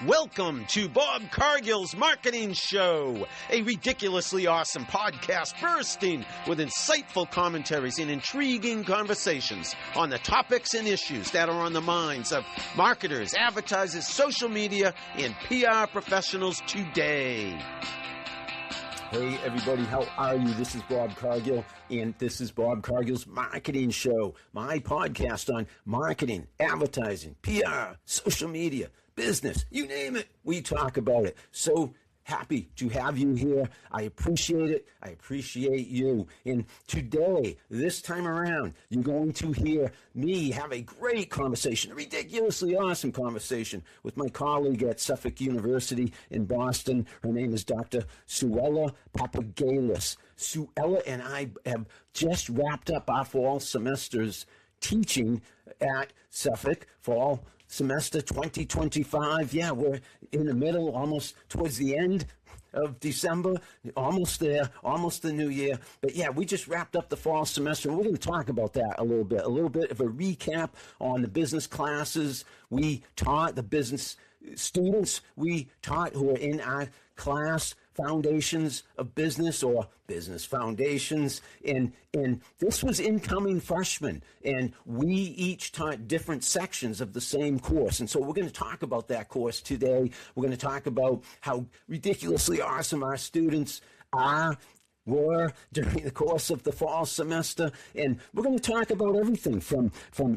Welcome to Bob Cargill's Marketing Show, a ridiculously awesome podcast bursting with insightful commentaries and intriguing conversations on the topics and issues that are on the minds of marketers, advertisers, social media, and PR professionals today. Hey everybody, how are you? This is Bob Cargill, and this is Bob Cargill's Marketing Show, my podcast on marketing, advertising, PR, social media, business, you name it, we talk about it. So happy to have you here. I appreciate it. I appreciate you. And today, this time around, you're going to hear me have a great conversation, a ridiculously awesome conversation with my colleague at Suffolk University in Boston. Her name is Dr. Suela Papagelis. Suela and I have just wrapped up our fall semesters teaching at Suffolk, fall semester 2025. Yeah, we're in the middle, almost towards the end of December, almost there, almost the new year. But yeah, we just wrapped up the fall semester, and we're going to talk about that a little bit of a recap on the business classes we taught, the business students we taught who are in our class, Foundations of Business or Business Foundations. And this was incoming freshmen, and we each taught different sections of the same course. And so we're going to talk about that course today. We're going to talk about how ridiculously awesome our students were during the course of the fall semester. And we're going to talk about everything from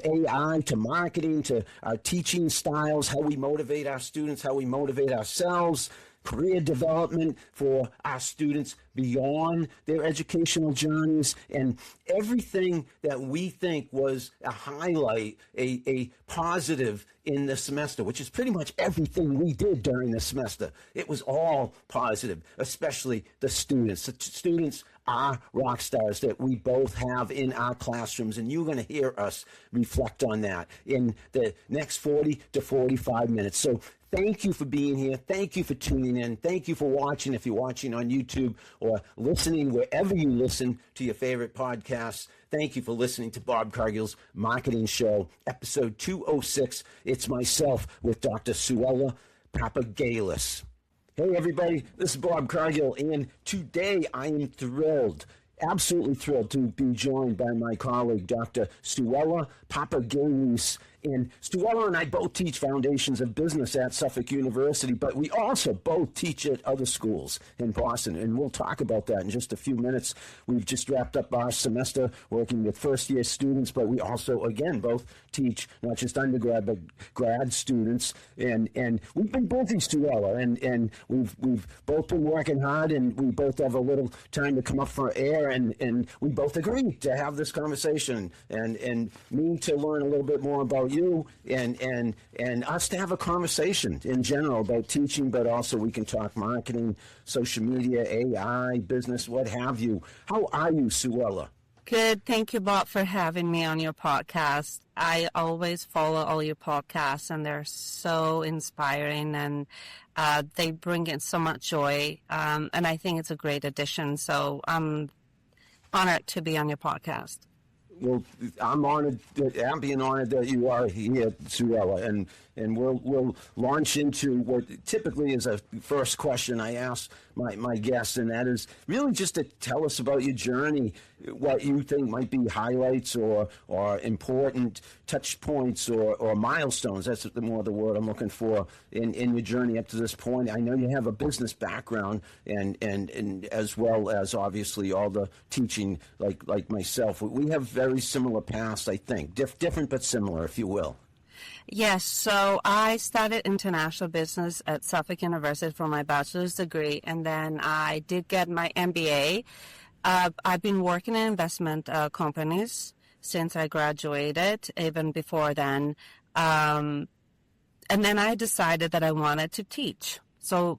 AI to marketing to our teaching styles, how we motivate our students, how we motivate ourselves, career development for our students beyond their educational journeys, and everything that we think was a highlight, a positive in the semester, which is pretty much everything we did during the semester. It was all positive, especially the students. The students are rock stars that we both have in our classrooms, and you're going to hear us reflect on that in the next 40 to 45 minutes. So thank you for being here. Thank you for tuning in. Thank you for watching if you're watching on YouTube or listening wherever you listen to your favorite podcasts. Thank you for listening to Bob Cargill's Marketing Show, episode 206. It's myself with Dr. Suela Papagelis. Hey everybody, this is Bob Cargill, and today I am thrilled, absolutely thrilled to be joined by my colleague, Dr. Suela Papagelis. And Suela and I both teach Foundations of Business at Suffolk University, but we also both teach at other schools in Boston, and we'll talk about that in just a few minutes. We've just wrapped up our semester working with first-year students, but we also, again, both teach not just undergrad, but grad students. And we've been busy, Suela, and we've both been working hard, and we both have a little time to come up for air, and we both agree to have this conversation, and me to learn a little bit more about you and us to have a conversation in general about teaching, but also we can talk marketing, social media, AI, business, what have you. How are you, Suela? Good. Thank you, Bob, for having me on your podcast. I always follow all your podcasts, and they're so inspiring, and they bring in so much joy, and I think it's a great addition. So I'm honored to be on your podcast. Well, I'm being honored that you are here, Suela, and we'll launch into what typically is a first question I ask my guests, and that is really just to tell us about your journey, what you think might be highlights or important touch points or milestones. That's the word I'm looking for in your journey up to this point. I know you have a business background and as well as obviously all the teaching like myself. We have very similar paths, I think, different but similar, if you will. Yes, so I studied international business at Suffolk University for my bachelor's degree, and then I did get my MBA. I've been working in investment companies since I graduated, even before then. And then I decided that I wanted to teach. So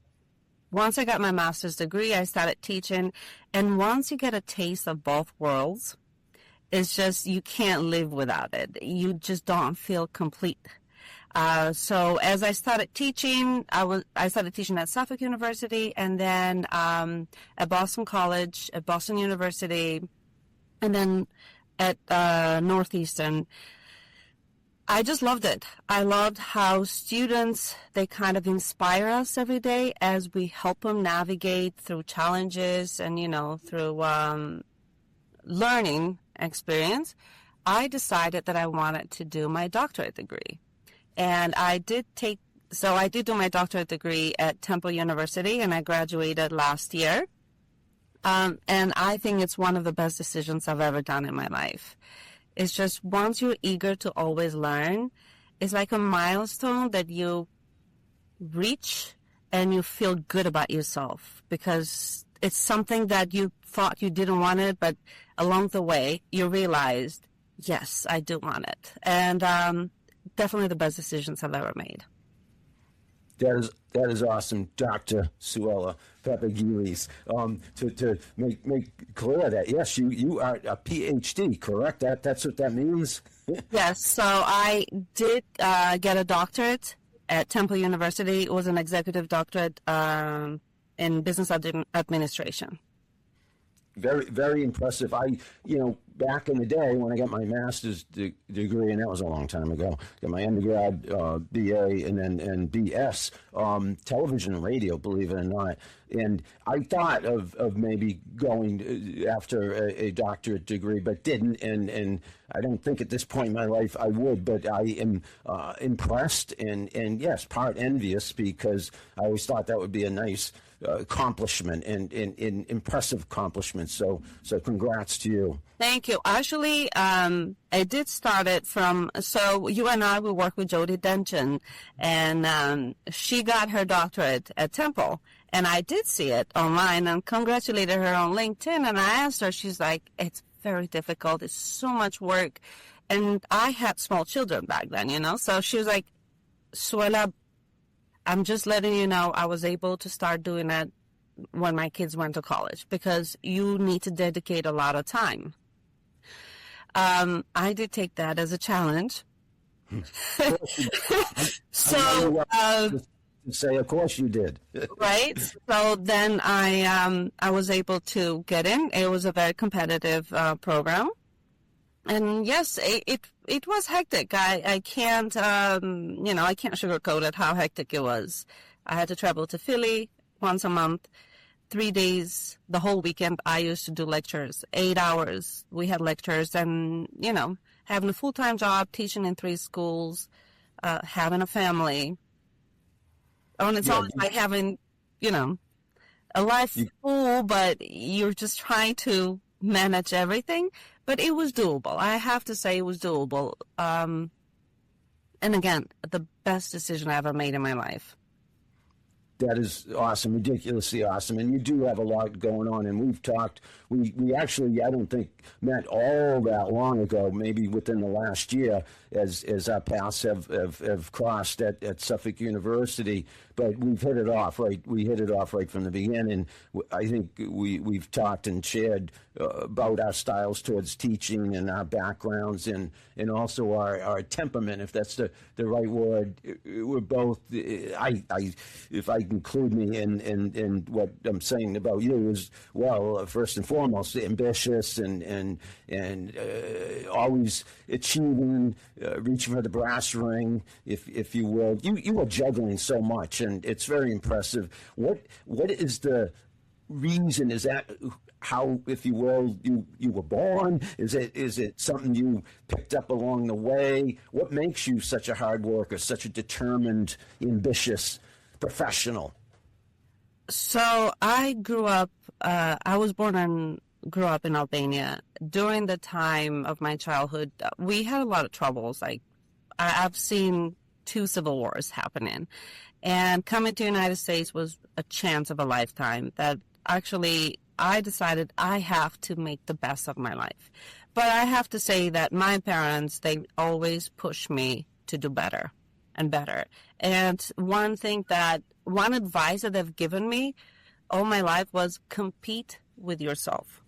once I got my master's degree, I started teaching. And once you get a taste of both worlds, it's just, you can't live without it. You just don't feel complete. So as I started teaching, I started teaching at Suffolk University, and then at Boston College, at Boston University, and then at Northeastern. I just loved it. I loved how students, they kind of inspire us every day as we help them navigate through challenges and, through learning experience. I decided that I wanted to do my doctorate degree. And I did do my doctorate degree at Temple University, and I graduated last year. And I think it's one of the best decisions I've ever done in my life. It's just once you're eager to always learn, it's like a milestone that you reach and you feel good about yourself because it's something that you thought you didn't want it, but along the way you realized, yes, I do want it. And definitely the best decisions I've ever made. That is awesome, Dr. Suela Papagelis. To make clear that yes, you are a PhD, correct? That's what that means. Yes. So I did get a doctorate at Temple University. It was an executive doctorate in business administration. Very, very impressive. Back in the day when I got my master's degree, and that was a long time ago, got my undergrad, BA, and BS, television and radio, believe it or not. And I thought of maybe going after a doctorate degree, but didn't. And I don't think at this point in my life I would, but I am impressed and yes, part envious because I always thought that would be a nice accomplishment and impressive accomplishment. So congrats to you. Thank you. Actually, I did start it from, so you and I will work with Jodi Denton, and she got her doctorate at Temple, and I did see it online and congratulated her on LinkedIn, and I asked her, she's like, it's very difficult. It's so much work. And I had small children back then, so she was like, Suela, I'm just letting you know I was able to start doing that when my kids went to college because you need to dedicate a lot of time. I did take that as a challenge. So, say, of course you did. Right. So then I was able to get in. It was a very competitive program. And yes, it was hectic. I can't, I can't sugarcoat it how hectic it was. I had to travel to Philly once a month, 3 days, the whole weekend. I used to do lectures, 8 hours. We had lectures and, having a full-time job, teaching in 3 schools, having a family. Oh, and it's always like having, a life full, but you're just trying to manage everything. But it was doable. I have to say it was doable. And again, the best decision I ever made in my life. That is awesome, ridiculously awesome. And you do have a lot going on. And we've talked, we actually, I don't think, met all that long ago, maybe within the last year, as our paths have crossed at Suffolk University. But we've hit it off, right? We hit it off right from the beginning. I think we've talked and shared about our styles towards teaching and our backgrounds and also our temperament, if that's the right word. We're both, if I include me in what I'm saying about you is, well, first and foremost, ambitious and always achieving, reaching for the brass ring, if you will. You are juggling so much, and it's very impressive. What is the reason? Is that how, if you will, you were born? Is it something you picked up along the way? What makes you such a hard worker, such a determined, ambitious professional? So I grew up, I was born and grew up in Albania. During the time of my childhood, we had a lot of troubles. Like, I've seen 2 civil wars happening. And coming to the United States was a chance of a lifetime that actually I decided I have to make the best of my life. But I have to say that my parents, they always push me to do better and better. And one advice that they've given me all my life was compete with yourself.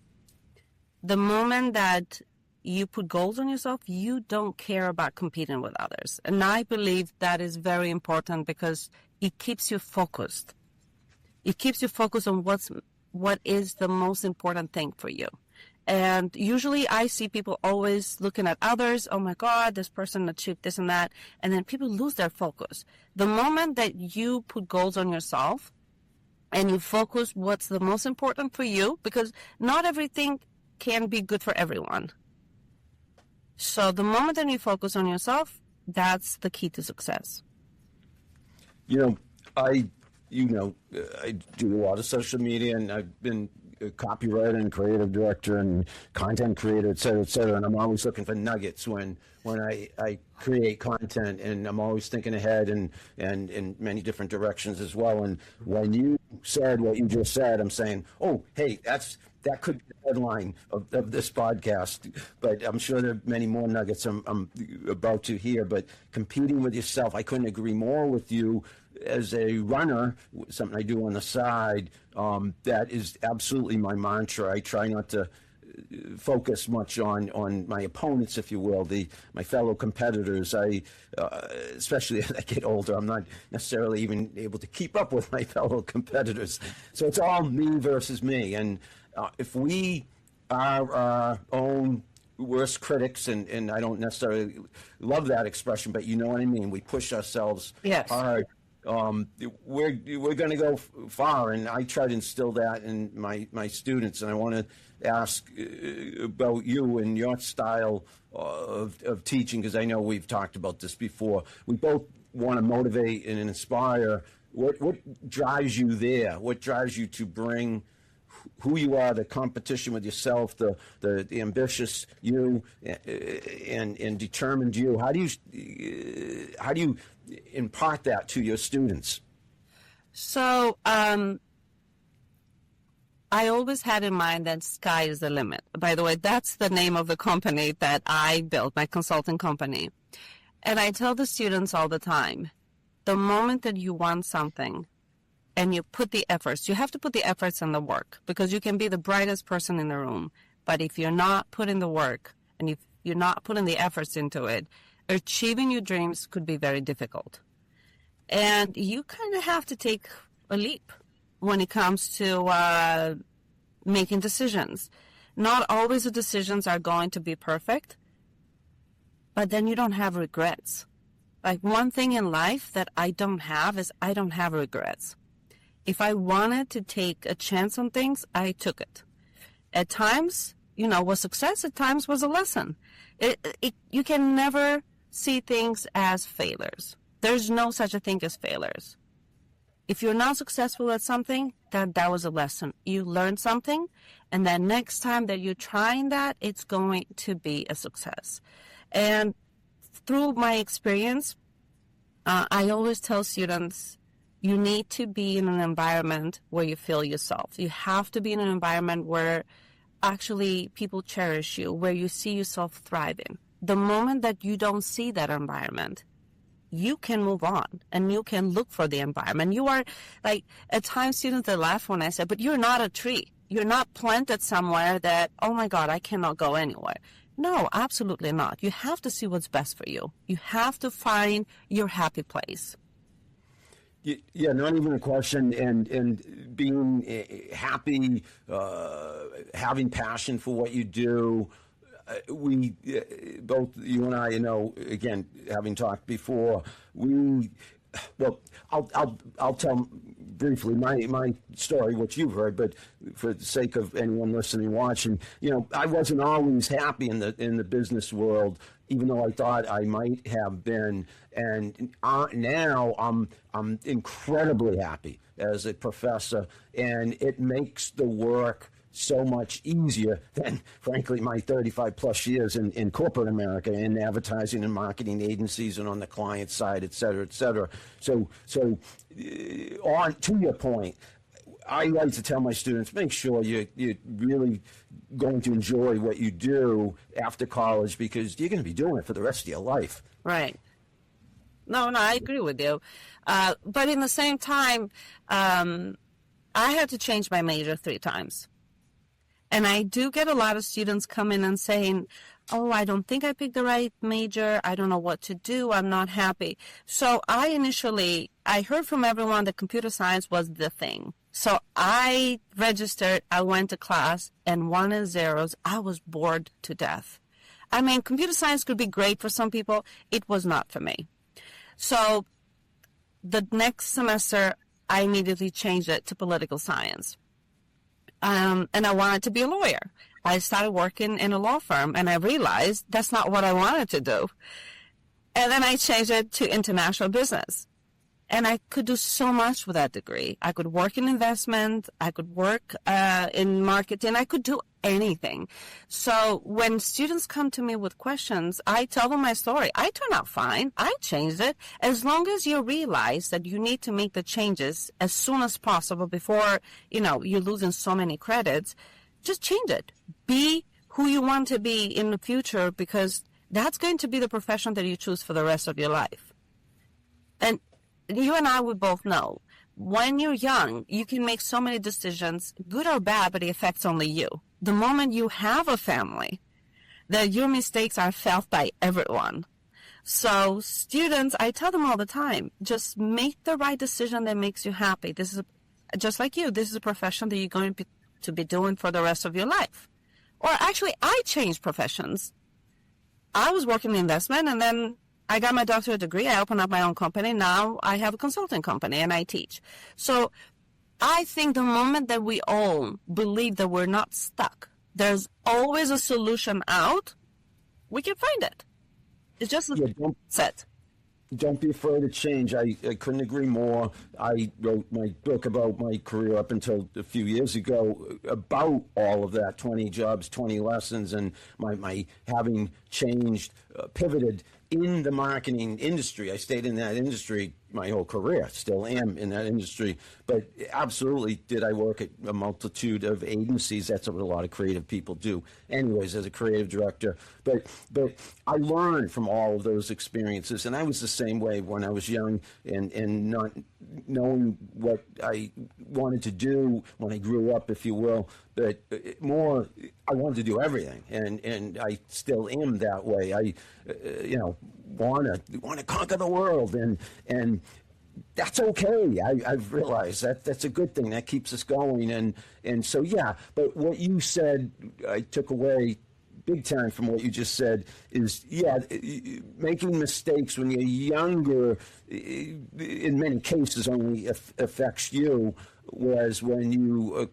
The moment that you put goals on yourself, you don't care about competing with others. And I believe that is very important because it keeps you focused. It keeps you focused on what is the most important thing for you. And usually I see people always looking at others. Oh my God, this person achieved this and that. And then people lose their focus. The moment that you put goals on yourself and you focus what's the most important for you, because not everything can be good for everyone. So the moment that you focus on yourself, that's the key to success. I do a lot of social media, and I've been a copywriter and creative director and content creator, et cetera, and I'm always looking for nuggets when I create content, and I'm always thinking ahead and in many different directions as well. And when you said what you just said, I'm saying, oh, hey, that could be the headline of this podcast, but I'm sure there are many more nuggets I'm about to hear. But competing with yourself, I couldn't agree more with you. As a runner, something I do on the side, that is absolutely my mantra. I try not to focus much on my opponents, if you will, my fellow competitors. Especially as I get older, I'm not necessarily even able to keep up with my fellow competitors. So it's all me versus me. And if we are our own worst critics, and I don't necessarily love that expression, but you know what I mean, we push ourselves hard. We're going to go far, and I try to instill that in my students. And I want to ask about you and your style of teaching, because I know we've talked about this before. We both want to motivate and inspire. What drives you there? What drives you to bring who you are, the competition with yourself, the ambitious you, and determined you? How do you impart that to your students? So I always had in mind that sky is the limit. By the way, that's the name of the company that I built, my consulting company. And I tell the students all the time, the moment that you want something and you put the efforts, you have to put the efforts in the work, because you can be the brightest person in the room. But if you're not putting the work and if you're not putting the efforts into it, achieving your dreams could be very difficult. And you kind of have to take a leap when it comes to making decisions. Not always the decisions are going to be perfect, but then you don't have regrets. Like, one thing in life that I don't have is I don't have regrets. If I wanted to take a chance on things, I took it. At times, was success. At times was a lesson. You can never see things as failures. There's no such a thing as failures. If you're not successful at something, that was a lesson. You learned something, and then next time that you're trying that, it's going to be a success. And through my experience, I always tell students, you need to be in an environment where you feel yourself. You have to be in an environment where actually people cherish you, where you see yourself thriving. The moment that you don't see that environment, you can move on and you can look for the environment. You are, like, at times students that laugh when I say, but you're not a tree. You're not planted somewhere that, oh my God, I cannot go anywhere. No, absolutely not. You have to see what's best for you. You have to find your happy place. Yeah, not even a question. And being happy, having passion for what you do. We both, you and I, again, having talked before, I'll tell briefly my story, which you've heard, but for the sake of anyone listening, watching, I wasn't always happy in the business world, even though I thought I might have been. And now I'm incredibly happy as a professor, and it makes the work so much easier than, frankly, my 35 plus years in corporate America, in advertising and marketing agencies and on the client side, et cetera, et cetera. So on to your point, I like to tell my students, make sure you're really going to enjoy what you do after college, because you're going to be doing it for the rest of your life. Right. No, I agree with you. But in the same time, I had to change my major 3 times. And I do get a lot of students come in and saying, oh, I don't think I picked the right major. I don't know what to do. I'm not happy. So I heard from everyone that computer science was the thing. So I registered, I went to class, and 1 and zeros, I was bored to death. I mean, computer science could be great for some people. It was not for me. So the next semester, I immediately changed it to political science. And I wanted to be a lawyer. I started working in a law firm, and I realized that's not what I wanted to do. And then I changed it to international business. And I could do so much with that degree. I could work in investment. I could work in marketing. I could do anything. So when students come to me with questions, I tell them my story. I turned out fine. I changed it. As long as you realize that you need to make the changes as soon as possible before, you're losing so many credits, just change it. Be who you want to be in the future, because that's going to be the profession that you choose for the rest of your life. And you and I would both know, when you're young, you can make so many decisions, good or bad, but it affects only you. The moment you have a family, that your mistakes are felt by everyone. So students, I tell them all the time, just make the right decision that makes you happy. This is, just like you, this is a profession that you're going to be doing for the rest of your life. Or actually, I changed professions. I was working in investment, and then I got my doctorate degree. I opened up my own company. Now I have a consulting company and I teach. So I think the moment that we all believe that we're not stuck, there's always a solution out, we can find it. It's just a set. Don't be afraid of change. I couldn't agree more. I wrote my book about my career up until a few years ago about all of that, 20 jobs, 20 lessons, and my having changed, pivoted in the marketing industry. I stayed in that industry my whole career, still am in that industry, but absolutely did I work at a multitude of agencies. That's what a lot of creative people do anyways as a creative director. But I learned from all of those experiences, and I was the same way when I was young and not knowing what I wanted to do when I grew up, if you will, but more I wanted to do everything, and I still am that way. I want to conquer the world, and that's okay. I've realized that's a good thing. That keeps us going, and so yeah. But what you said, I took away big time from what you just said is, making mistakes when you're younger, in many cases, only affects you. Whereas when you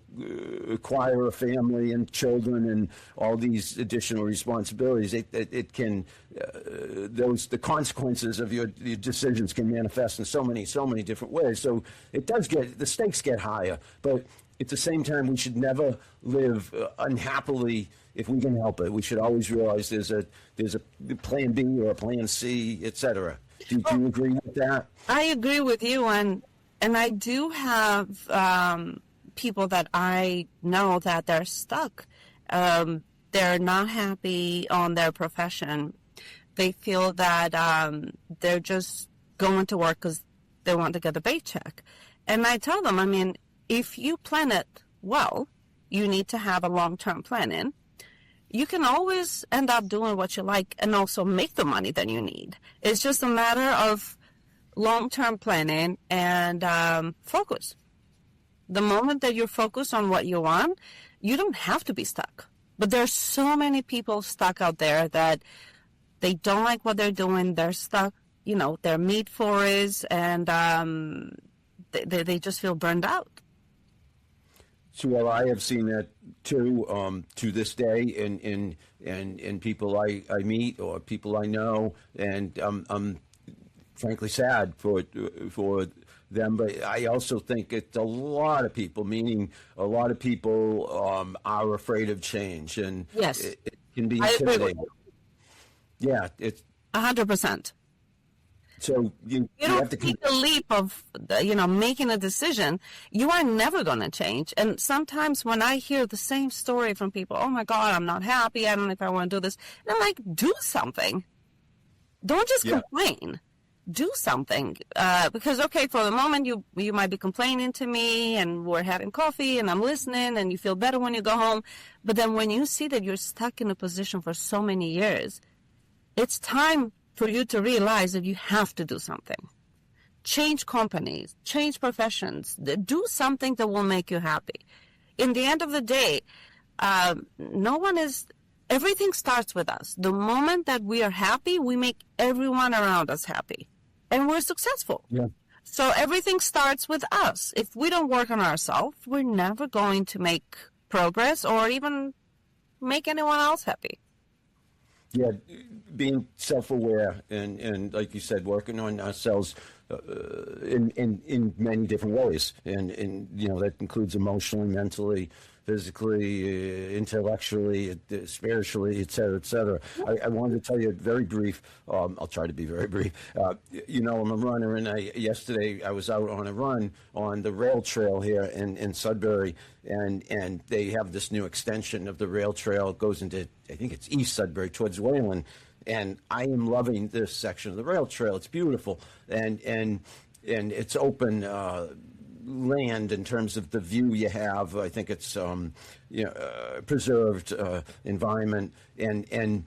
acquire a family and children and all these additional responsibilities, it can the consequences of your decisions can manifest in so many different ways. So the stakes get higher, but at the same time, we should never live unhappily if we can help it. We should always realize there's a plan B or a plan C, etc. Do you agree with that? I agree with you, and I do have people that I know that they're stuck. They're not happy on their profession. They feel that they're just going to work because they want to get a paycheck. And I tell them, if you plan it well, you need to have a long-term planning. You can always end up doing what you like and also make the money that you need. It's just a matter of long-term planning and focus. The moment that you're focused on what you want, you don't have to be stuck. But there's so many people stuck out there that they don't like what they're doing. They're stuck, they're made for it, and they just feel burned out. So I have seen that too, to this day, in people I meet or people I know, and I'm frankly sad for them. But I also think it's a lot of people, meaning a lot of people are afraid of change, and yes, it can be intimidating. Yeah, it's 100%. So you don't have to take the leap of, making a decision. You are never going to change. And sometimes when I hear the same story from people, oh my God, I'm not happy. I don't know if I want to do this. And I'm like, do something. Don't just complain. Do something. Because, okay, for the moment you might be complaining to me and we're having coffee and I'm listening and you feel better when you go home. But then when you see that you're stuck in a position for so many years, it's time for you to realize that you have to do something. change companies, change professions, do something that will make you happy. In the end of the day, everything starts with us. The moment that we are happy, we make everyone around us happy. And we're successful. Yeah. So everything starts with us. If we don't work on ourselves, we're never going to make progress or even make anyone else happy. Yeah, being self-aware and like you said, working on ourselves in many different ways, and that includes emotionally, mentally, physically, intellectually, spiritually, et cetera, et cetera. I wanted to tell you very brief. I'll try to be very brief. I'm a runner, and yesterday I was out on a run on the rail trail here in Sudbury, and they have this new extension of the rail trail. It goes into, I think it's East Sudbury towards Wayland, and I am loving this section of the rail trail. It's beautiful, and it's open land in terms of the view you have. I think it's preserved environment, and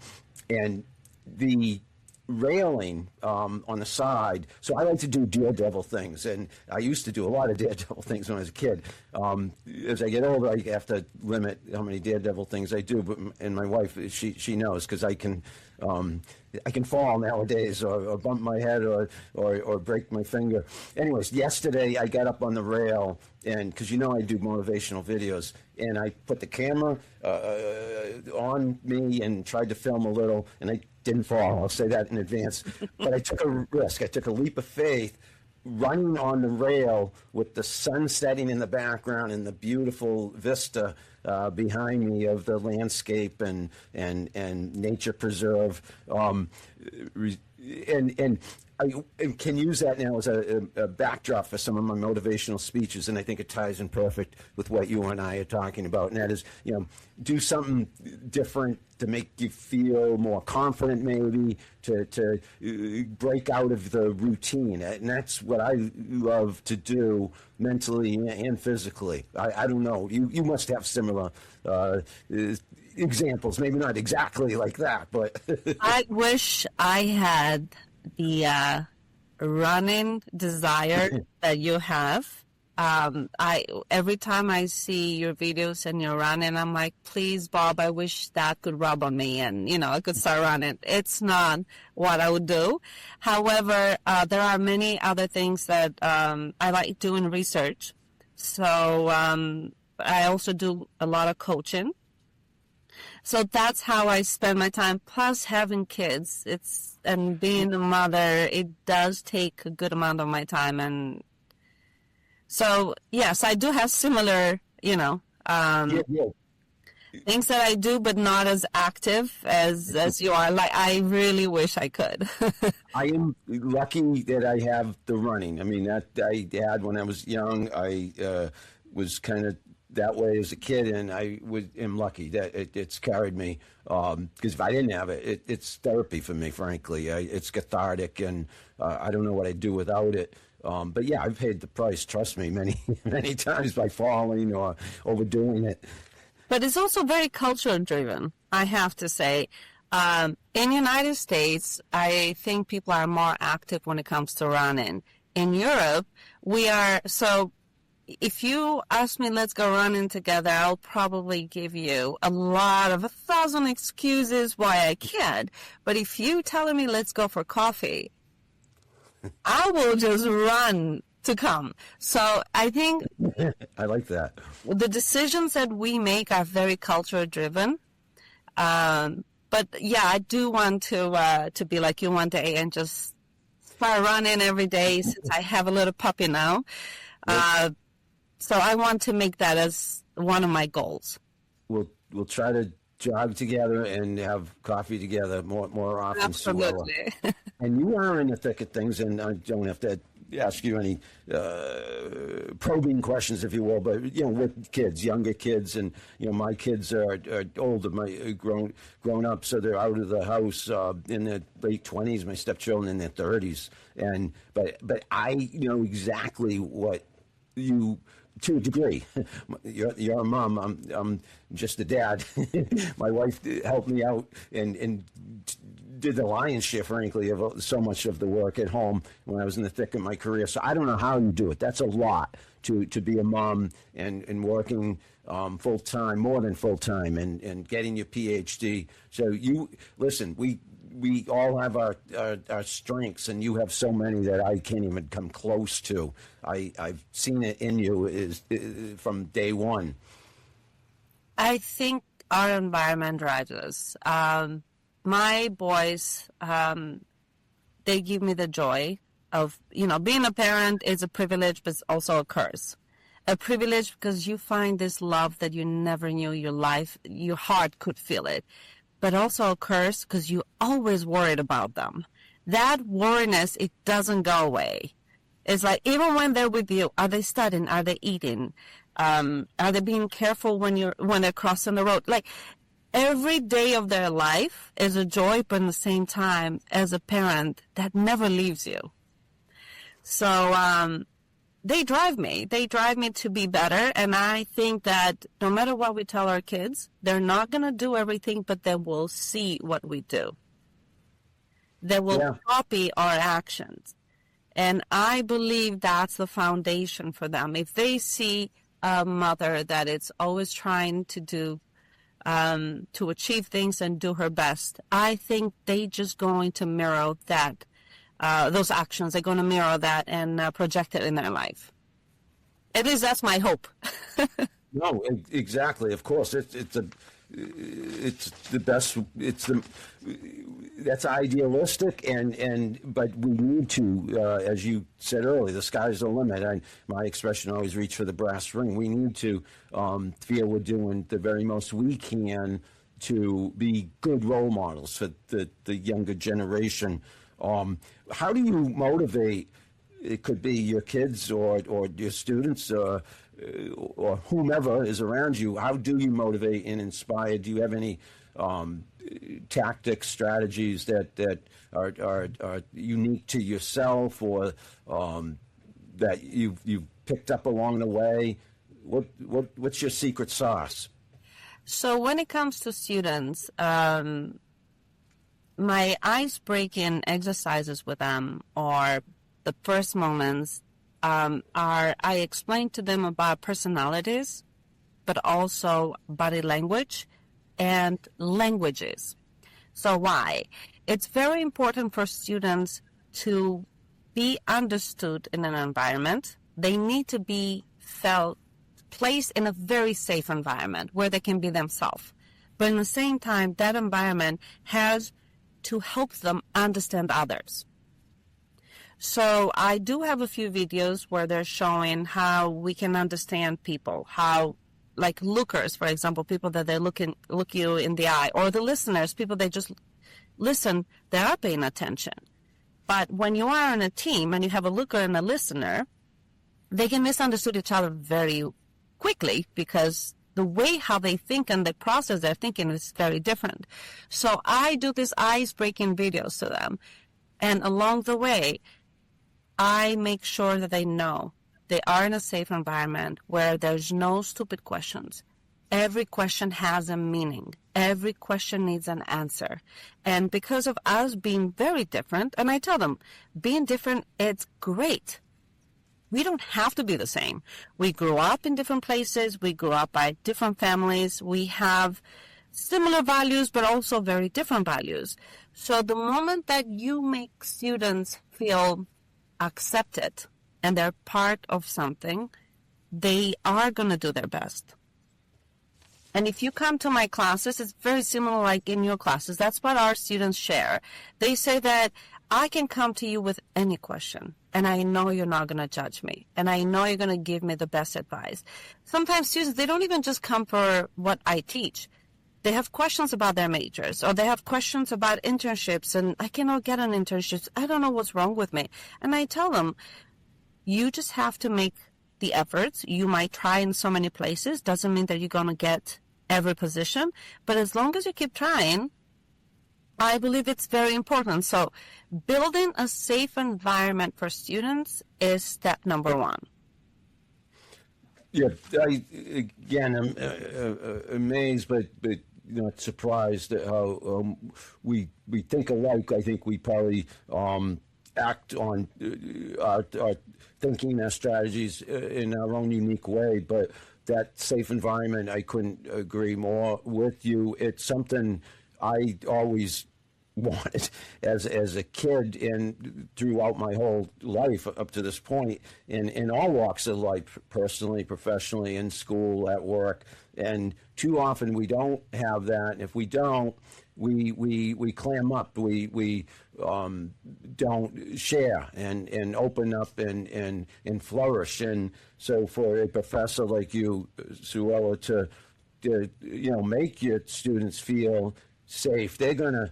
the railing on the side. So I like to do daredevil things, and I used to do a lot of daredevil things when I was a kid. As I get older, I have to limit how many daredevil things I do. And my wife, she knows, because I can fall nowadays, or bump my head, or break my finger. Anyways, yesterday I got up on the rail, and because I do motivational videos, and I put the camera on me and tried to film a little, and I didn't fall. I'll say that in advance. But I took a risk. I took a leap of faith, running on the rail with the sun setting in the background and the beautiful vista behind me of the landscape and nature preserve, and I can use that now as a backdrop for some of my motivational speeches, and I think it ties in perfect with what you and I are talking about, and that is, do something different to make you feel more confident, maybe to break out of the routine, and that's what I love to do mentally and physically. I don't know. You must have similar examples, maybe not exactly like that, but I wish I had the running desire that you have. Every time I see your videos and you're running, I'm like, please, Bob, I wish that could rub on me and, I could start running. It's not what I would do. However, there are many other things that I like doing research. So I also do a lot of coaching. So that's how I spend my time. Plus having kids, and being a mother, it does take a good amount of my time. And so, yes, I do have similar, things that I do, but not as active as you are. Like, I really wish I could. I am lucky that I have the running. I mean, that I had when I was young. I was kind of that way as a kid, and I am lucky that it's carried me, because if I didn't have it, it's therapy for me, frankly. It's cathartic, and I don't know what I'd do without it. But yeah, I've paid the price, trust me, many, many times by falling or overdoing it. But it's also very culture driven, I have to say. In the United States, I think people are more active when it comes to running. In Europe, we are so. If you ask me, let's go running together, I'll probably give you 1,000 excuses why I can't. But if you telling me, let's go for coffee, I will just run to come. So I think I like that. The decisions that we make are very culture driven. But yeah, I do want to be like you one day and just start running every day, since I have a little puppy now. Yep. So I want to make that as one of my goals. We'll try to jog together and have coffee together more often. Absolutely. And you are in the thick of things, and I don't have to ask you any probing questions, if you will, but with kids, younger kids, and my kids are older, my grown up, so they're out of the house in their late 20s. My stepchildren in their 30s, but I know exactly what you. To a degree, you're a mom. I'm just a dad. My wife helped me out and did the lion's share, frankly, of so much of the work at home when I was in the thick of my career. So I don't know how you do it. That's a lot to be a mom and working full time, more than full time, and getting your PhD. So listen, we all have our strengths, and you have so many that I can't even come close to. I've seen it in you from day one. I think our environment drives us. My boys, they give me the joy of, being a parent is a privilege, but it's also a curse. A privilege because you find this love that you never knew your heart could feel it. But also a curse because you always worried about them. That worriness, it doesn't go away. It's like, even when they're with you, are they studying? Are they eating? Are they being careful when they're crossing the road? Like, every day of their life is a joy, but at the same time, as a parent, that never leaves you. So they drive me. They drive me to be better, and I think that no matter what we tell our kids, they're not going to do everything, but they will see what we do. They will copy our actions. And I believe that's the foundation for them. If they see a mother that is always trying to do, to achieve things and do her best, I think they just going to mirror that, those actions. They're going to mirror that and project it in their life. At least that's my hope. No, exactly. Of course, it's the best. That's idealistic, but we need to, as you said earlier, the sky's the limit. My expression always reach for the brass ring. We need to feel we're doing the very most we can to be good role models for the younger generation. How do you motivate? It could be your kids or your students or whomever is around you. How do you motivate and inspire? Do you have any tactics, strategies that are unique to yourself, or that you've picked up along the way? What's your secret sauce? So when it comes to students, my ice-breaking exercises with them, or the first moments, I explain to them about personalities, but also body language and languages. So why? It's very important for students to be understood in an environment. They need to be placed in a very safe environment where they can be themselves. But at the same time, that environment has to help them understand others. So I do have a few videos where they're showing how we can understand people, how, like lookers, for example, people that they look you in the eye, or the listeners, people that just listen, they are paying attention. But when you are in a team and you have a looker and a listener, they can misunderstand each other very quickly because the way how they think and the process they're thinking is very different. So I do these ice-breaking videos to them. And along the way, I make sure that they know they are in a safe environment where there's no stupid questions. Every question has a meaning. Every question needs an answer. And because of us being very different, and I tell them, being different, it's great. We don't have to be the same. We grew up in different places. We grew up by different families. We have similar values, but also very different values. So the moment that you make students feel accepted and they're part of something, they are going to do their best. And if you come to my classes, it's very similar like in your classes. That's what our students share. They say that I can come to you with any question, and I know you're not going to judge me, and I know you're going to give me the best advice. Sometimes students, they don't even just come for what I teach. They have questions about their majors, or they have questions about internships, and I cannot get an internship. I don't know what's wrong with me. And I tell them, you just have to make the efforts. You might try in so many places. Doesn't mean that you're going to get every position. But as long as you keep trying, I believe it's very important. So building a safe environment for students is step number one. Yeah, I'm amazed, but not surprised at how we think alike. I think we probably act on our thinking, our strategies in our own unique way. But that safe environment, I couldn't agree more with you. It's something I always wanted as a kid and throughout my whole life up to this point, in all walks of life, personally, professionally, in school, at work. And too often we don't have that. And if we don't, we clam up. We don't share and open up and flourish. And so for a professor like you, Suela, to make your students feel safe, they're gonna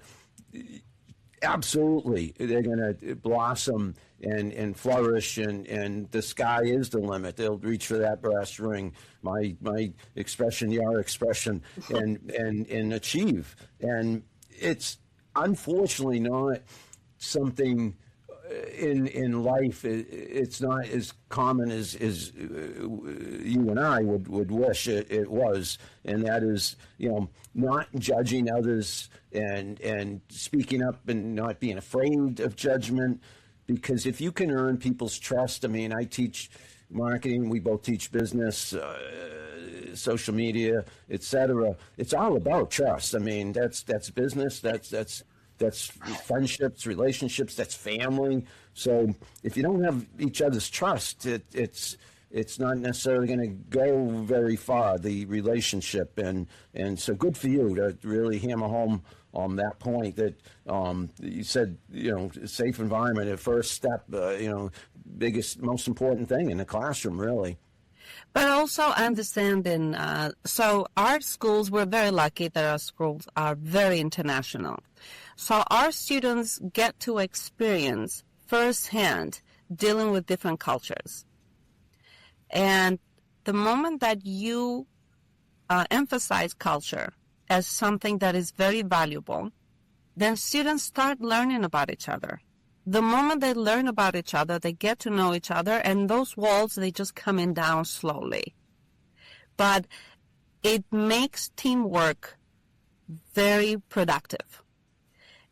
blossom and flourish, and the sky is the limit. They'll reach for that brass ring, my expression, your expression, and achieve. And it's unfortunately not something in life. It's not as common as you and I would wish it was, and that is, not judging others and speaking up and not being afraid of judgment. Because if you can earn people's trust, I teach marketing, we both teach business, social media, etc. It's all about trust. That's business, that's friendships, relationships, that's family. So if you don't have each other's trust, it's not necessarily going to go very far, the relationship. And so good for you to really hammer home on that point that you said, safe environment, the first step, biggest, most important thing in the classroom, really. But also understanding, so our schools, we're very lucky that our schools are very international. So our students get to experience firsthand dealing with different cultures. And the moment that you emphasize culture as something that is very valuable, then students start learning about each other. The moment they learn about each other, they get to know each other, and those walls, they just coming down slowly. But it makes teamwork very productive.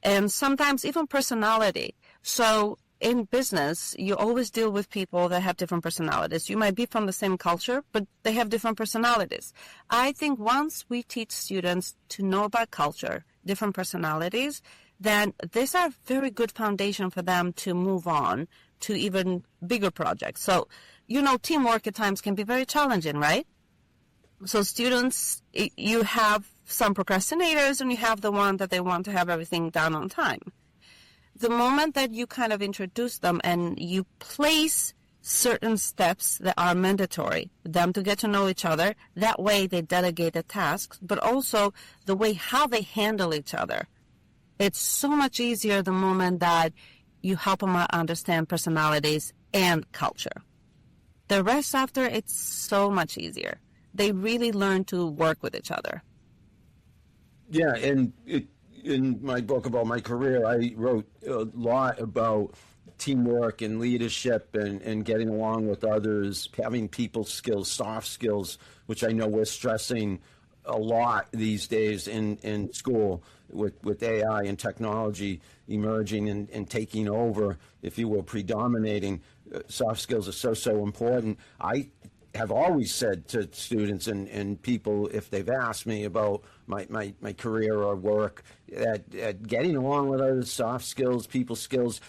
And sometimes even personality. So in business, you always deal with people that have different personalities. You might be from the same culture, but they have different personalities. I think once we teach students to know about culture, different personalities, then these are very good foundation for them to move on to even bigger projects. So, teamwork at times can be very challenging, right? So students, you have some procrastinators and you have the one that they want to have everything done on time. The moment that you kind of introduce them and you place certain steps that are mandatory, them to get to know each other, that way they delegate the tasks, but also the way how they handle each other. It's so much easier the moment that you help them understand personalities and culture. The rest after, it's so much easier. They really learn to work with each other. Yeah, and in my book about my career, I wrote a lot about teamwork and leadership and getting along with others, having people skills, soft skills, which I know we're stressing a lot these days in school with AI and technology emerging and taking over, if you will, predominating. Soft skills are so important. I have always said to students and people, if they've asked me about my career or work, that getting along with others, soft skills, people skills,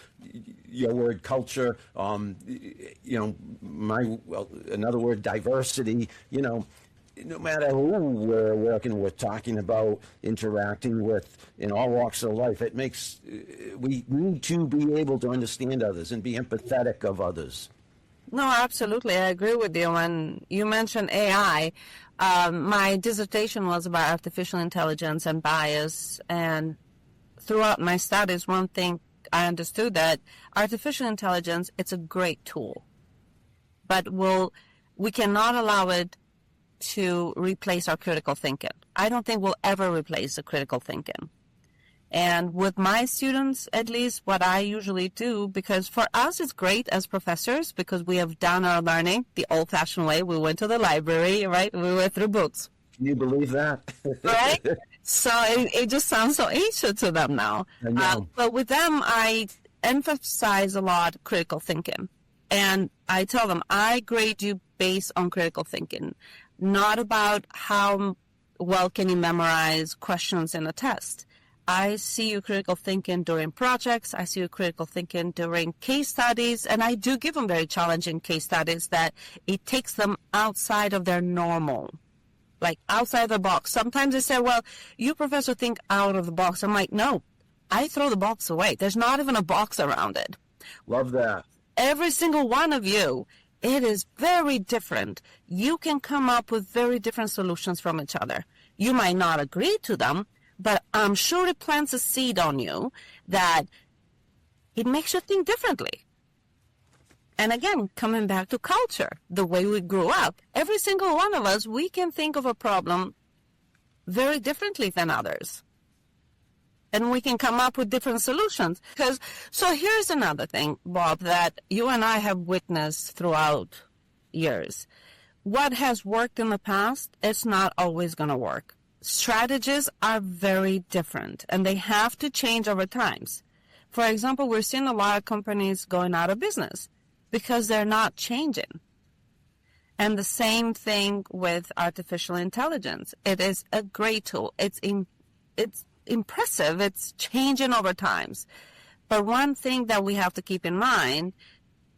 your word culture, another word diversity, no matter who we're working with, talking about, interacting with in all walks of life, it makes, we need to be able to understand others and be empathetic of others. No, absolutely. I agree with you. When you mentioned AI, my dissertation was about artificial intelligence and bias. And throughout my studies, one thing I understood that artificial intelligence, it's a great tool. But we cannot allow it to replace our critical thinking. I don't think we'll ever replace the critical thinking. And with my students, at least what I usually do, because for us it's great as professors because we have done our learning the old-fashioned way. We went to the library, right? We went through books. Can you believe that? Right? So it just sounds so ancient to them now. I know. But with them, I emphasize a lot critical thinking. And I tell them, I grade you based on critical thinking, not about how well can you memorize questions in a test. I see you critical thinking during projects. I see you critical thinking during case studies. And I do give them very challenging case studies that it takes them outside of their normal, like outside the box. Sometimes they say, well, you, professor, think out of the box. I'm like, no, I throw the box away. There's not even a box around it. Love that. Every single one of you, it is very different. You can come up with very different solutions from each other. You might not agree to them, but I'm sure it plants a seed on you that it makes you think differently. And again, coming back to culture, the way we grew up, every single one of us, we can think of a problem very differently than others. And we can come up with different solutions. So here's another thing, Bob, that you and I have witnessed throughout years. What has worked in the past, it's not always going to work. Strategies are very different, and they have to change over times. For example, we're seeing a lot of companies going out of business because they're not changing. And the same thing with artificial intelligence. It is a great tool. It's impressive. It's changing over times. But one thing that we have to keep in mind,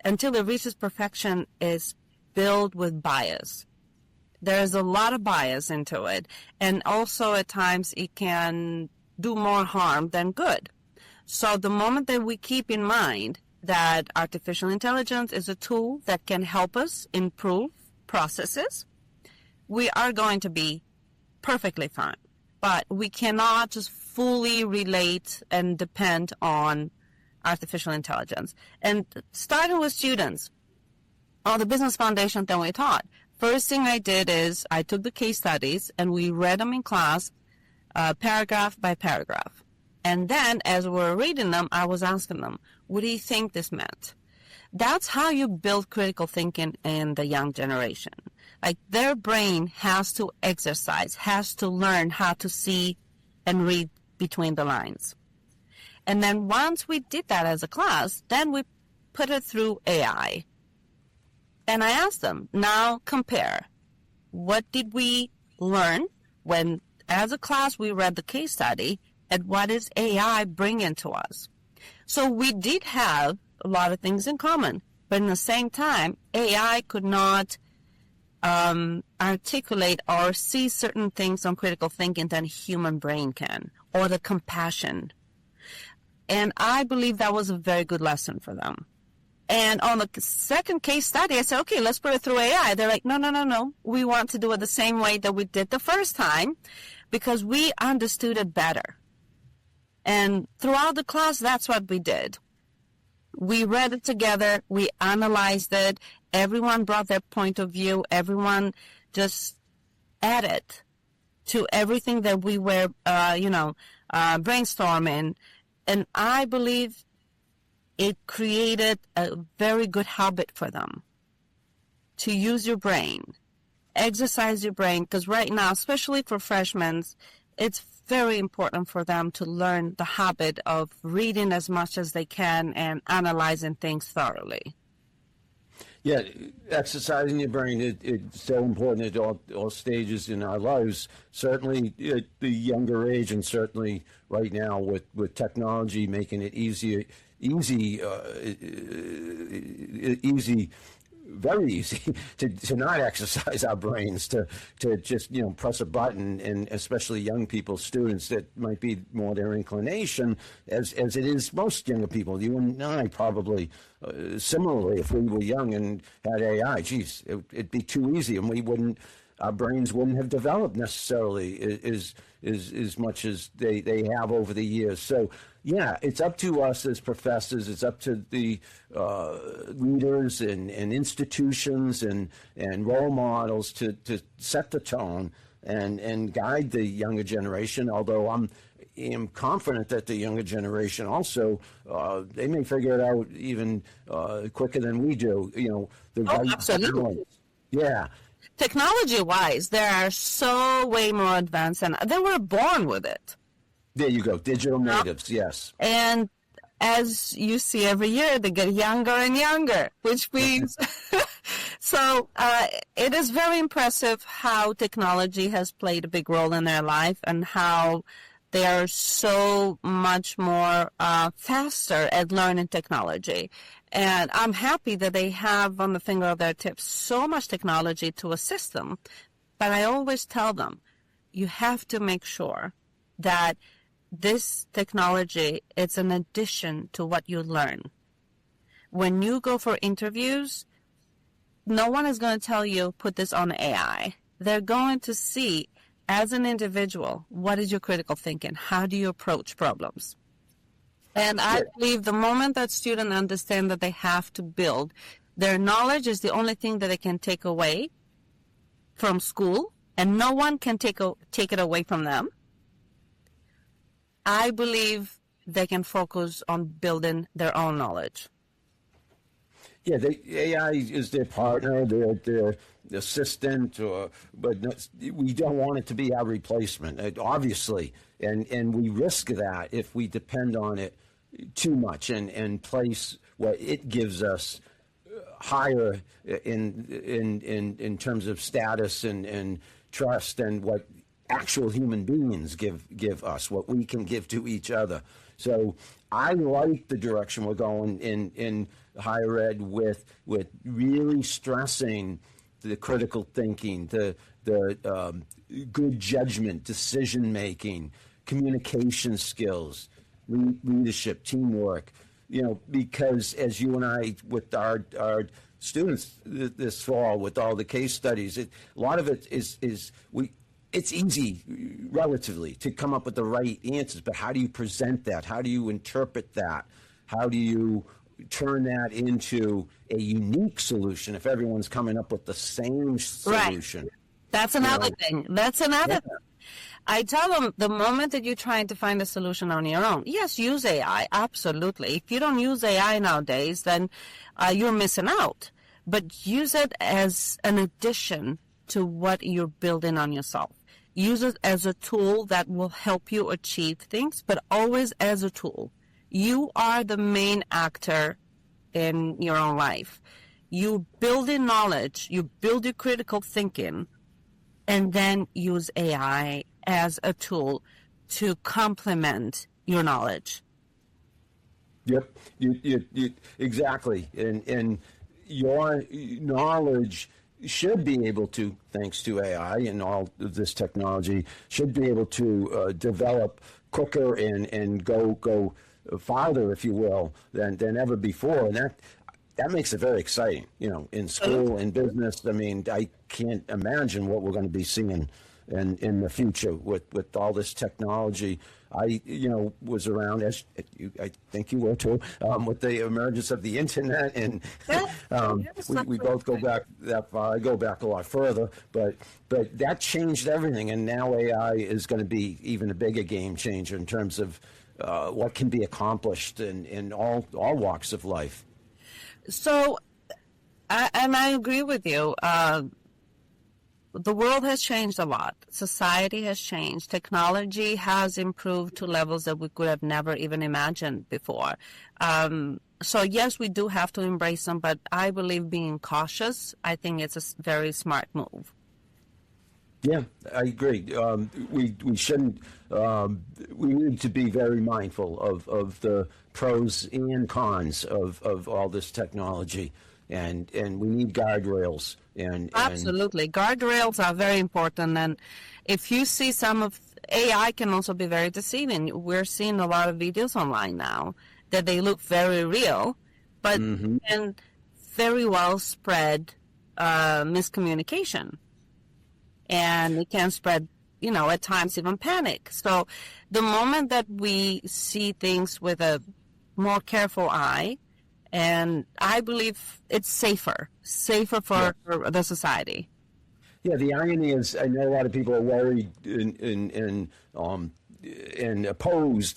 until it reaches perfection, is built with bias. There's a lot of bias into it. And also at times it can do more harm than good. So the moment that we keep in mind that artificial intelligence is a tool that can help us improve processes, we are going to be perfectly fine. But we cannot just fully relate and depend on artificial intelligence. And starting with students, on the business foundation that we taught, first thing I did is I took the case studies and we read them in class, paragraph by paragraph. And then as we were reading them, I was asking them, what do you think this meant? That's how you build critical thinking in the young generation. Like their brain has to exercise, has to learn how to see and read between the lines. And then once we did that as a class, then we put it through AI. And I asked them, now compare. What did we learn when, as a class, we read the case study, and what is AI bringing to us? So we did have a lot of things in common, but in the same time, AI could not articulate or see certain things on critical thinking than human brain can, or the compassion. And I believe that was a very good lesson for them. And on the second case study, I said, okay, let's put it through AI. They're like, no. We want to do it the same way that we did the first time because we understood it better. And throughout the class, that's what we did. We read it together. We analyzed it. Everyone brought their point of view. Everyone just added to everything that we were, brainstorming. And I believe it created a very good habit for them to use your brain, exercise your brain, because right now, especially for freshmen, it's very important for them to learn the habit of reading as much as they can and analyzing things thoroughly. Yeah, exercising your brain, it's so important at all stages in our lives, certainly at the younger age and certainly right now with technology making it very easy to not exercise our brains, to just, press a button, and especially young people, students, that might be more their inclination, as it is most younger people. You and I probably, similarly, if we were young and had AI, geez, it'd be too easy, and our brains wouldn't have developed necessarily as much as they have over the years. So, yeah, it's up to us as professors. It's up to the leaders and institutions and role models to set the tone and guide the younger generation. Although am confident that the younger generation also they may figure it out even quicker than we do. The right absolutely. balance. Yeah. technology-wise, they are so way more advanced, and they were born with it. There you go, digital natives, yes. And as you see every year, they get younger and younger, which means... So it is very impressive how technology has played a big role in their life and how they are so much more faster at learning technology. And I'm happy that they have on the finger of their tips so much technology to assist them. But I always tell them, you have to make sure that this technology is an addition to what you learn. When you go for interviews, no one is going to tell you, put this on AI. They're going to see, as an individual, what is your critical thinking? How do you approach problems? And I believe the moment that students understand that they have to build, their knowledge is the only thing that they can take away from school, and no one can take it away from them. I believe they can focus on building their own knowledge. Yeah, AI is their partner, their assistant, but we don't want it to be our replacement, obviously. And we risk that if we depend on it too much and place what it gives us higher in terms of status and trust and what actual human beings give us, what we can give to each other. So I like the direction we're going in higher ed with really stressing the critical thinking, the good judgment, decision making, communication skills, leadership, teamwork. Because as you and I with our students this fall with all the case studies, a lot of it is it's easy, relatively, to come up with the right answers, but how do you present that? How do you interpret that? How do you turn that into a unique solution if everyone's coming up with the same solution? Right. That's another thing. Thing. I tell them, the moment that you're trying to find a solution on your own, yes, use AI, absolutely. If you don't use AI nowadays, then you're missing out. But use it as an addition to what you're building on yourself. Use it as a tool that will help you achieve things, but always as a tool. You are the main actor in your own life. You build in knowledge, you build your critical thinking, and then use AI as a tool to complement your knowledge. Yep, you exactly. And your knowledge should be able to, thanks to AI and all of this technology, should be able to develop quicker and go farther, if you will, than ever before. And that makes it very exciting, in school, in business. I mean, I can't imagine what we're going to be seeing in the future with all this technology. I was around, as I think you were too, with the emergence of the internet, and we both go back that far. I go back a lot further, but that changed everything, and now AI is going to be even a bigger game changer in terms of what can be accomplished in all walks of life. So, I agree with you. The world has changed a lot. Society has changed. Technology has improved to levels that we could have never even imagined before. So yes, we do have to embrace them, but I believe being cautious, I think it's a very smart move. Yeah, I agree. We shouldn't. We need to be very mindful of the pros and cons of all this technology, and we need guardrails. Absolutely, guardrails are very important. And if you see some of AI, can also be very deceiving. We're seeing a lot of videos online now that they look very real, but can very well spread miscommunication. And it can spread, at times even panic. So the moment that we see things with a more careful eye, and I believe it's safer for the society. Yeah, the irony is, I know a lot of people are worried and opposed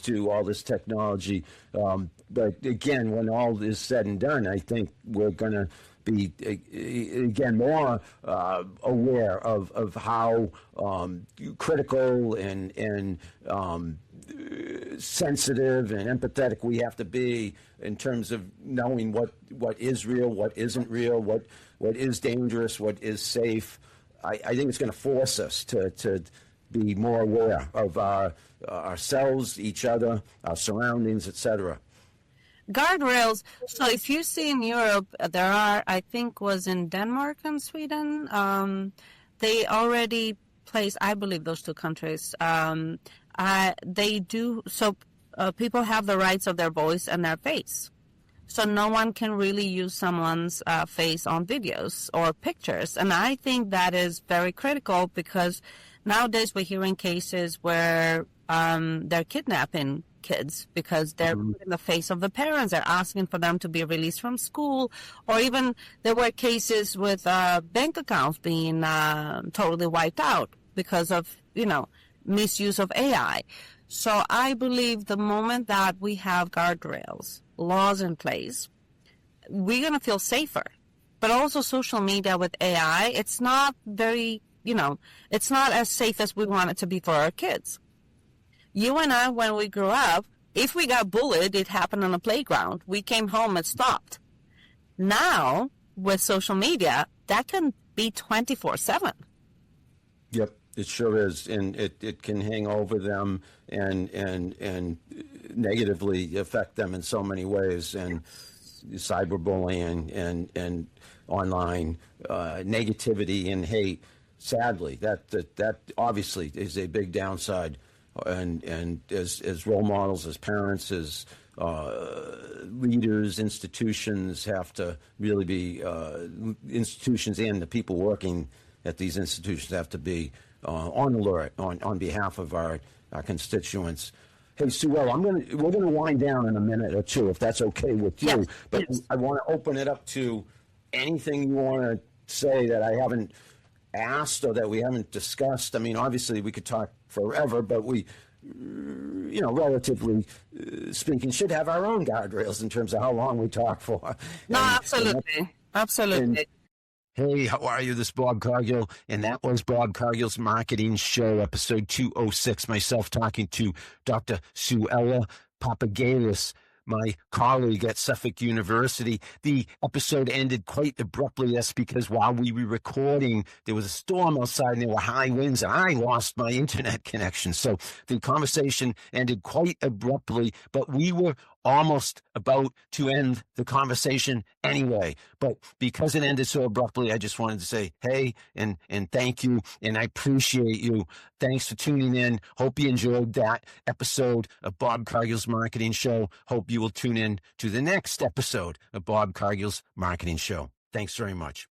to all this technology. But again, when all is said and done, I think we're going to be again more aware of how critical and sensitive and empathetic we have to be in terms of knowing what is real, what isn't real, what is dangerous, what is safe. I think it's going to force us to be more aware of ourselves, each other, our surroundings, etc. Guardrails. So if you see in Europe, there are, I think was in Denmark and Sweden, they already place, I believe those two countries, they do, so people have the rights of their voice and their face. So no one can really use someone's face on videos or pictures. And I think that is very critical because nowadays we're hearing cases where they're kidnapping kids because they're in the face of the parents. They're asking for them to be released from school. Or even there were cases with bank accounts being totally wiped out because of, misuse of AI. So I believe the moment that we have guardrails, laws in place, we're going to feel safer. But also social media with AI, it's not very, it's not as safe as we want it to be for our kids. You and I, when we grew up, if we got bullied, it happened on a playground. We came home and stopped. Now, with social media, that can be 24/7. Yep. It sure is, and it can hang over them and negatively affect them in so many ways. And cyberbullying and online negativity and hate, sadly, that obviously is a big downside. And as role models, as parents, as leaders, institutions have to really be institutions and the people working at these institutions have to be on alert on behalf of our constituents. Hey, Suela, we're gonna wind down in a minute or two, if that's okay with you. Yes. But Yes. I want to open it up to anything you want to say that I haven't asked or that we haven't discussed. I mean, obviously we could talk forever, but we, relatively speaking, should have our own guardrails in terms of how long we talk for. No, absolutely. Absolutely. Hey, how are you? This is Bob Cargill, and that was Bob Cargill's Marketing Show, episode 206. Myself talking to Dr. Suela Papagelis, my colleague at Suffolk University. The episode ended quite abruptly. That's because while we were recording, there was a storm outside and there were high winds, and I lost my internet connection. So the conversation ended quite abruptly, but we were almost about to end the conversation anyway. But because it ended so abruptly, I just wanted to say hey and thank you, and I appreciate you. Thanks for tuning in. Hope you enjoyed that episode of Bob Cargill's Marketing Show. Hope you will tune in to the next episode of Bob Cargill's Marketing Show. Thanks very much.